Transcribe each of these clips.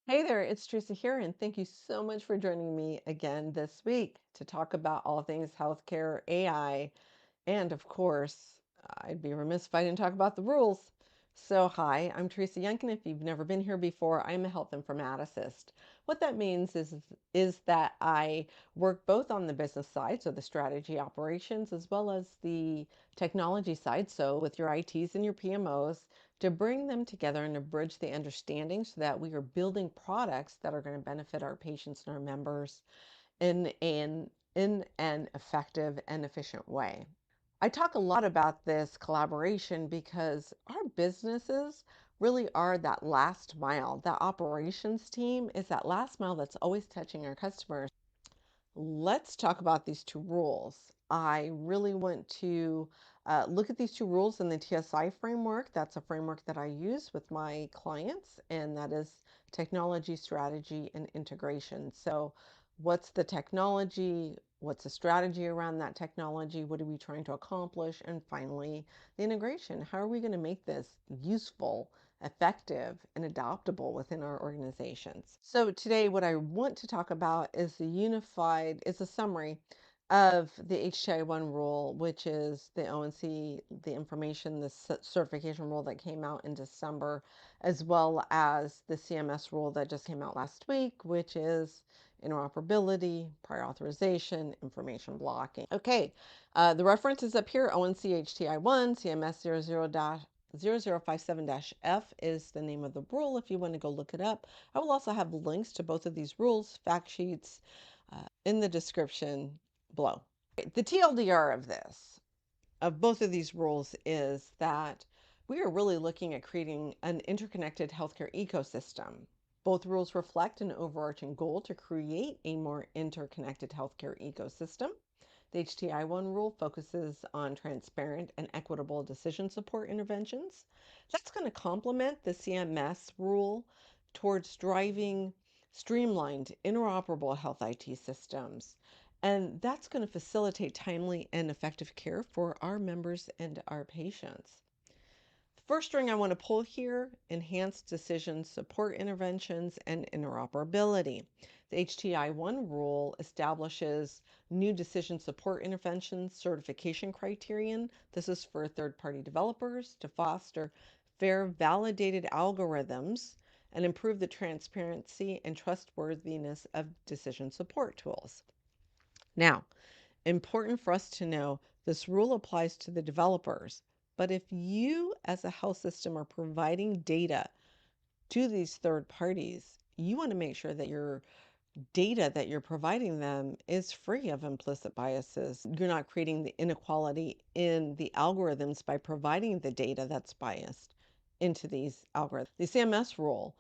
Hey there, it's Teresa here, and thank you so much for joining me again this week to talk about all things healthcare, AI, and of course, I'd be remiss if I didn't talk about the rules. So, hi, I'm Teresa Youngkin. If you've never been here before, I'm a health informaticist. What that means is that I work both on the business side, so the strategy operations, as well as the technology side, so with your ITs and your PMOs, to bring them together and to bridge the understanding so that we are building products that are going to benefit our patients and our members in an effective and efficient way. I talk a lot about this collaboration because our businesses really are that last mile. That operations team is that last mile that's always touching our customers. Let's talk about these two rules. I really want to look at these two rules in the TSI framework. That's a framework that I use with my clients, and that is technology, strategy, and integration. So, what's the technology? What's the strategy around that technology? What are we trying to accomplish? And finally, the integration. How are we going to make this useful, effective, and adoptable within our organizations? So today what I want to talk about is is a summary of the HTI-1 rule, which is the ONC, the information, the certification rule that came out in December, as well as the CMS rule that just came out last week, which is interoperability, prior authorization, information blocking. Okay, the reference is up here, ONC HTI-1, CMS 0057-F is the name of the rule if you want to go look it up. I will also have links to both of these rules, fact sheets, in the description below. The TLDR of both of these rules, is that we are really looking at creating an interconnected healthcare ecosystem. Both rules reflect an overarching goal to create a more interconnected healthcare ecosystem. The HTI-1 rule focuses on transparent and equitable decision support interventions. That's going to complement the CMS rule towards driving streamlined, interoperable health IT systems. And that's going to facilitate timely and effective care for our members and our patients. The first string I want to pull here, enhanced decision support interventions and interoperability. The HTI-1 rule establishes new decision support interventions certification criterion. This is for third-party developers to foster fair, validated algorithms and improve the transparency and trustworthiness of decision support tools. Now, important for us to know, this rule applies to the developers, but if you as a health system are providing data to these third parties, you want to make sure that your data that you're providing them is free of implicit biases. You're not creating the inequality in the algorithms by providing the data that's biased into these algorithms. The CMS rule,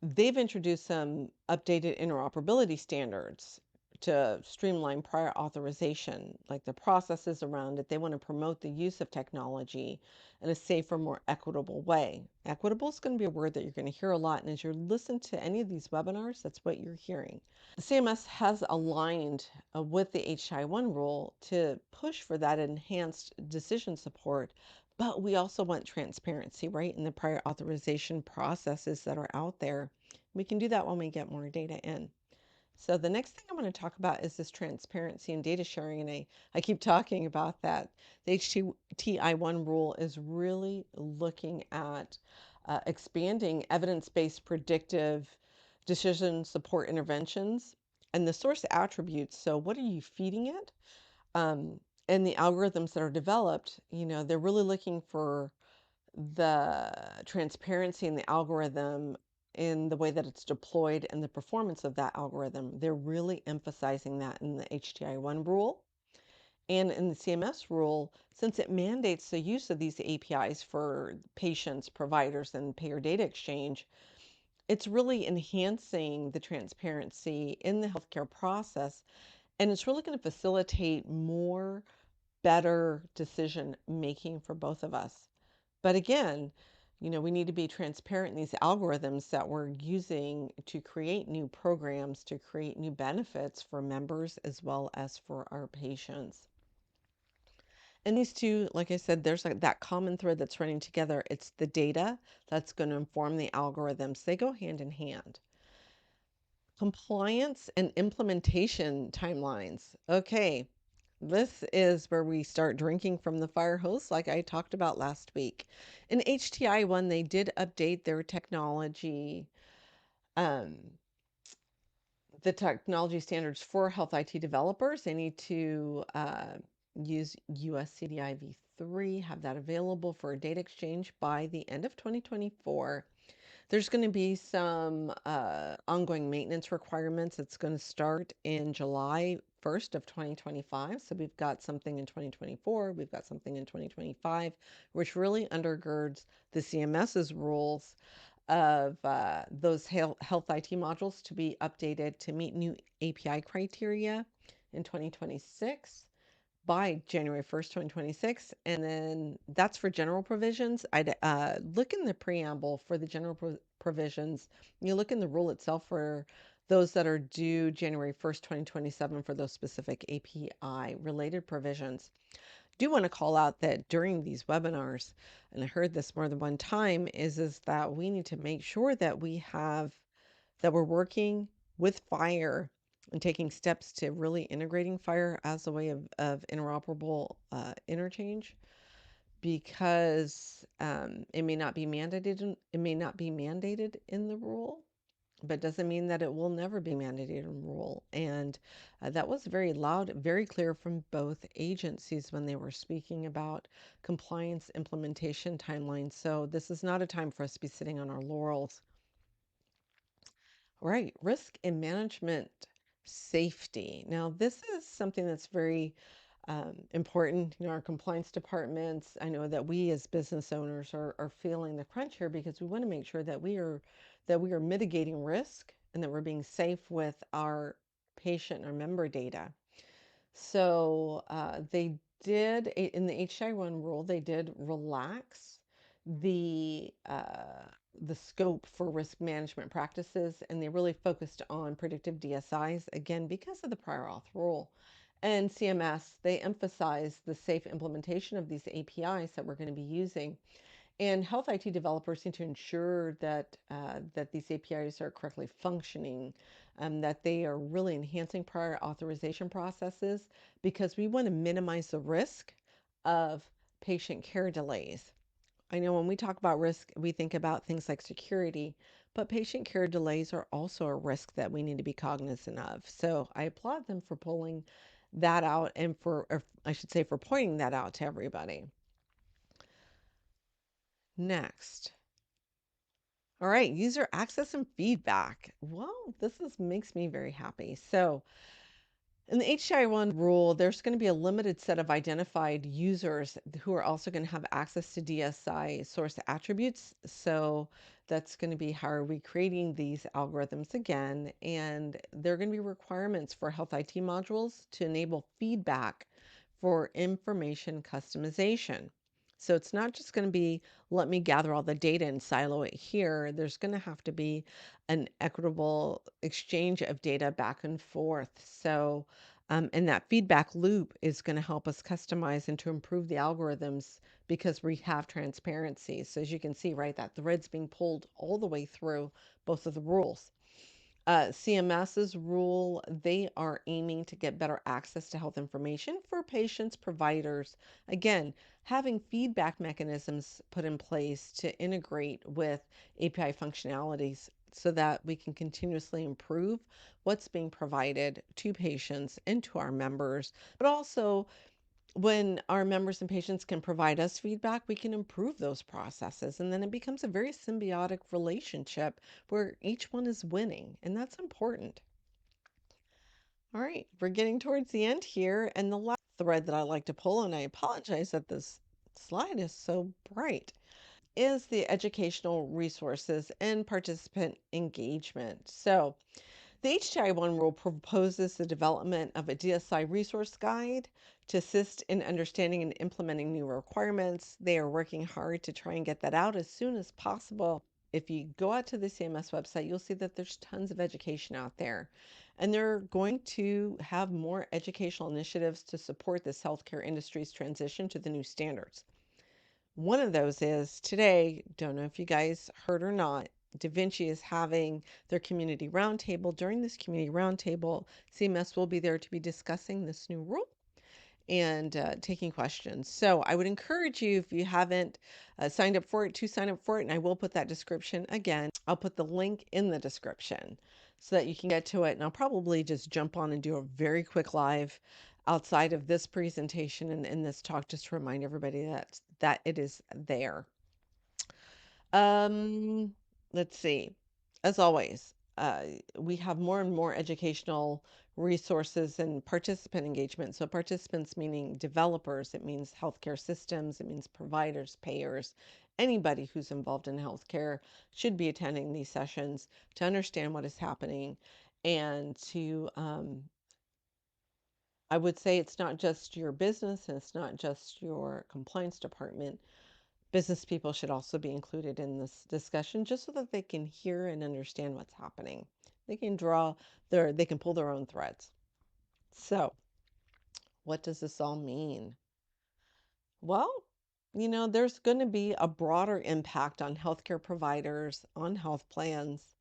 they've introduced some updated interoperability standards to streamline prior authorization, like the processes around it. They want to promote the use of technology in a safer, more equitable way. Equitable is going to be a word that you're going to hear a lot. And as you listen to any of these webinars, that's what you're hearing. The CMS has aligned with the HI1 rule to push for that enhanced decision support, but we also want transparency, right, in the prior authorization processes that are out there. We can do that when we get more data in. So the next thing I want to talk about is this transparency and data sharing. And I keep talking about that. The HTI-1 rule is really looking at expanding evidence-based predictive decision support interventions and the source attributes. So what are you feeding it? And the algorithms that are developed, they're really looking for the transparency in the algorithm, in the way that it's deployed and the performance of that algorithm. They're really emphasizing that in the HTI-1 rule. And in the CMS rule, since it mandates the use of these APIs for patients, providers, and payer data exchange, it's really enhancing the transparency in the healthcare process. And it's really going to facilitate more better decision making for both of us. But again, we need to be transparent in these algorithms that we're using to create new programs, to create new benefits for members as well as for our patients. And these two, like I said, there's that common thread that's running together. It's the data that's going to inform the algorithms. They go hand in hand. Compliance and implementation timelines. Okay, this is where we start drinking from the fire hose, like I talked about last week. In HTI 1, they did update their technology, um, the technology standards for health IT developers. They need to use US CDI v3, have that available for data exchange by the end of 2024. There's going to be some ongoing maintenance requirements. It's going to start in July 1st of 2025. So we've got something in 2024, we've got something in 2025, which really undergirds the CMS's rules of those health IT modules to be updated to meet new API criteria in 2026 by January 1st, 2026. And then that's for general provisions. I'd look in the preamble for the general provisions. You look in the rule itself for those that are due January 1st, 2027 for those specific API related provisions. Do want to call out that during these webinars, and I heard this more than one time, is that we need to make sure that we're working with FHIR and taking steps to really integrating FHIR as a way of interoperable interchange, because it may not be mandated in the rule, but doesn't mean that it will never be mandated in rule. And that was very loud, very clear from both agencies when they were speaking about compliance implementation timelines. So this is not a time for us to be sitting on our laurels. Right, risk and management safety. Now, this is something that's very important. You know, our compliance departments, I know that we as business owners are feeling the crunch here because we want to make sure that we are mitigating risk and that we're being safe with our patient or member data. So they did, in the HI1 rule, they did relax the uh, the scope for risk management practices, and they really focused on predictive DSIs, again, because of the prior auth rule. And CMS, they emphasized the safe implementation of these APIs that we're going to be using. And health IT developers need to ensure that that these APIs are correctly functioning, that they are really enhancing prior authorization processes, because we want to minimize the risk of patient care delays. I know when we talk about risk, we think about things like security, but patient care delays are also a risk that we need to be cognizant of. So I applaud them for pulling that out, and or I should say, for pointing that out to everybody. Next. All right, user access and feedback. Well, makes me very happy. So, in the HCI1 rule, there's going to be a limited set of identified users who are also going to have access to DSI source attributes. So that's going to be how are we creating these algorithms again. And there are going to be requirements for health IT modules to enable feedback for information customization. So it's not just going to be, let me gather all the data and silo it here. There's going to have to be an equitable exchange of data back and forth. So, and that feedback loop is going to help us customize and to improve the algorithms because we have transparency. So as you can see, right, that thread's being pulled all the way through both of the rules. CMS's rule, they are aiming to get better access to health information for patients, providers. Again, having feedback mechanisms put in place to integrate with API functionalities so that we can continuously improve what's being provided to patients and to our members, but also when our members and patients can provide us feedback, we can improve those processes. And then it becomes a very symbiotic relationship where each one is winning. And that's important. All right, we're getting towards the end here. And the last thread that I like to pull, and I apologize that this slide is so bright, is the educational resources and participant engagement. So, the HTI1 rule proposes the development of a DSI resource guide to assist in understanding and implementing new requirements. They are working hard to try and get that out as soon as possible. If you go out to the CMS website, you'll see that there's tons of education out there. And they're going to have more educational initiatives to support this healthcare industry's transition to the new standards. One of those is today, don't know if you guys heard or not, Da Vinci is having their community roundtable. During this community roundtable, CMS will be there to be discussing this new rule and taking questions. So I would encourage you, if you haven't signed up for it, to sign up for it. And I will put that description again. I'll put the link in the description so that you can get to it. And I'll probably just jump on and do a very quick live outside of this presentation and in this talk, just to remind everybody that it is there. Um, let's see. As always, we have more and more educational resources and participant engagement. So participants meaning developers, it means healthcare systems, it means providers, payers, anybody who's involved in healthcare should be attending these sessions to understand what is happening and to, I would say it's not just your business and it's not just your compliance department. Business people should also be included in this discussion just so that they can hear and understand what's happening. They can they can pull their own threads. So, what does this all mean? Well, there's going to be a broader impact on healthcare providers, on health plans,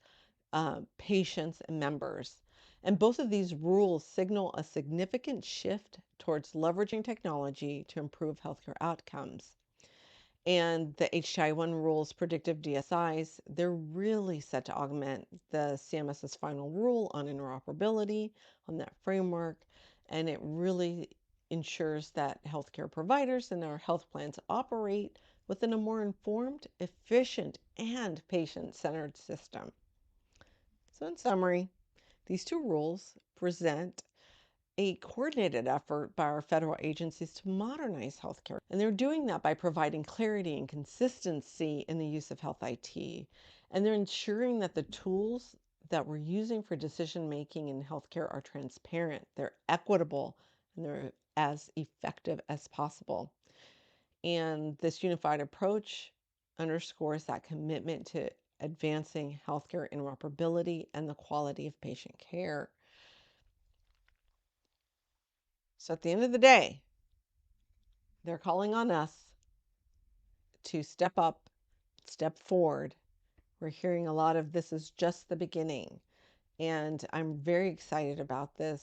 patients, and members. And both of these rules signal a significant shift towards leveraging technology to improve healthcare outcomes. And the HTI-1 rules, predictive DSIs, they're really set to augment the CMS's final rule on interoperability, on that framework, and it really ensures that healthcare providers and our health plans operate within a more informed, efficient, and patient-centered system. So in summary, these two rules present a coordinated effort by our federal agencies to modernize healthcare. And they're doing that by providing clarity and consistency in the use of health IT. And they're ensuring that the tools that we're using for decision making in healthcare are transparent, they're equitable, and they're as effective as possible. And this unified approach underscores that commitment to advancing healthcare interoperability and the quality of patient care. So at the end of the day, they're calling on us to step up, step forward. We're hearing a lot of this is just the beginning. And I'm very excited about this.